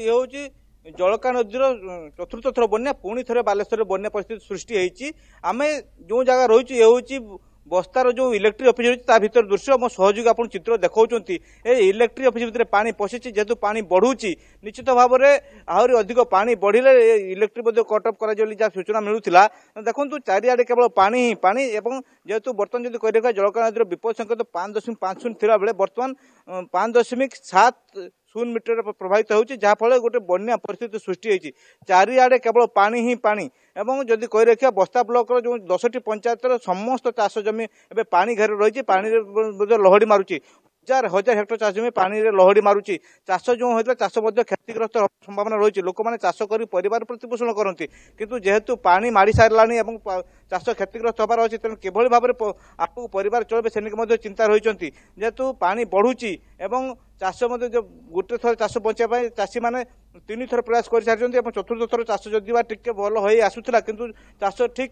ये हूँ जलका नदीर चतुर्थ थर बन्या पुणी थे बालेश्वर बन्या परिस्थिति सृष्टि होती आम जो जगह रही ये हूँ बस्तार जो इलेक्ट्रिक ऑफिस रही भर दृश्य मो सहयोगी आप चित्र देखा इलेक्ट्रिक ऑफिस भितर पानी पशिची जेहेतु पानी बढ़ुची निश्चित भाव में आहरी अधिक पानी बढ़िले इलेक्ट्रिक कटअप कर सूचना मिलूला देखो चारिआडे केवल पानी ही पानी एवं जेहेतु बर्तमान जब कह जलका नदीर विपद संकेत 5.50 थिला बेले बर्तमान 5.7 मीटर प्रभावित होती जहाँफल गोटे बन्या परिस्थिति सृष्टि होती चारिआडे केवल पानी ही पानी एवं जदि कही रखिया बस्ता ब्लॉक जो 10टी पंचायतर समस्त चाष जमी एवं पानी घेर रही पानी लहड़ी मारुची हजार हजार हेक्टर चाष जमी पानी लहड़ी मारुची चाष जो होता चाष क्षतिग्रस्त संभावना रही लोक मैंने चाष कर परिवार प्रतिपोषण करती किंतु जेहेतु पानी माड़ी सारे चाष क्षतिग्रस्त हबार अच्छी तेणु किभली भाव में आपको परिवार चलবে से चिंता रही जेहेतु पानी बढ़ुची एवं चाष गोटे थर चाष बचाई चाषी मैंने 3 थर प्रयास कर सारी चतुर्थ थर चाष जदि टिके भल हो आसूला किंतु चाष ठीक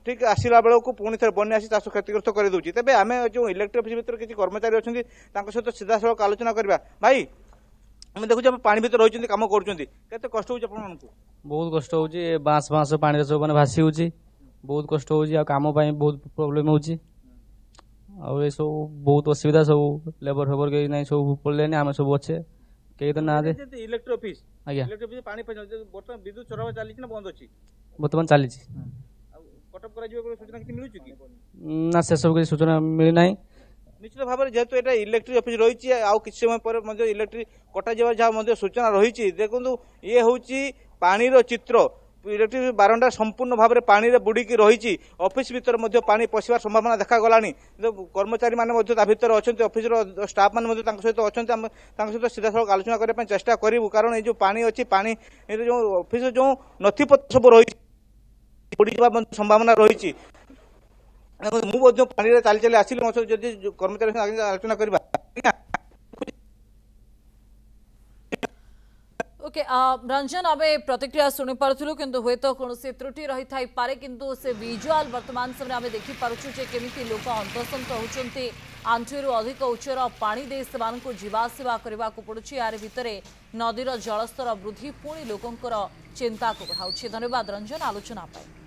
ठीक आसला बेलू पुणी थे बन्या आसी चाष क्षतिग्रस्त कर दूसरी तेज आम जो इलेक्ट्रिक ऑफिस भितर किसी कर्मचारी अच्छा सहित सीधा सड़क आलोचना करवा भाई आम देखुचे पानी भितर रही कम कर कष्ट हो बहुत कष्ट हो बाँस बाँस पानी सब मैंने भासी हो बहुत कष्ट हो कम बहुत प्रोब्लेम हो सब बहुत असुविधा सब लेबर फेबर कहीं ना सब पड़े आम सब अच्छे कई तो ना इलेक्ट्रिक ऑफिस आज्ञा पानी बर्तमान विद्युत सरबराह चली बंद अच्छी बर्तमान चली कटअप कर सूचना किसी मिलूँ कि ना से सब किसी सूचना मिलना निश्चित भाव में जेहेतु यहाँ इलेक्ट्रिक ऑफिस रही आउ किसी समय पर इलेक्ट्रिक कटा जहाँ सूचना रही देखो ये हूँ पानी चित्र इलेक्ट्रिक बारंडा संपूर्ण भाव में पानी रे बुड़ी रही ऑफिस भीतर पानी पशिबार संभावना देखा गलानी कर्मचारी माने भीतर अच्छा ऑफिस स्टाफ मैंने सहित अच्छा सहित सीधा सड़क आलोचना करने चेष्टा करूँ कारण ये जो पानी अच्छी पानी जो ऑफिस जो नथिपत्र सब रही बुड़ी संभावना रही मुझे पानी चली चली आसिली मो जदि कर्मचारी आलोचना करवा ओके रंजन आम प्रतिक्रिया शुणी पार्थु किंतु हुए तो कौन से त्रुटि रही थाई पारे किंतु से विजुआल वर्तमान समय आम देखि पारुछु जे केमिति लोक हंतसंत होउचंती आंठुरु अधिक उच्चर पानी दे सेमानकु जीवासेवा करबा को पड़ुछि यार भितरे नदीर जलस्तर वृद्धि पुणी लोकंकर चिंता को बढ़ाउछि। धन्यवाद रंजन आलोचना पाई।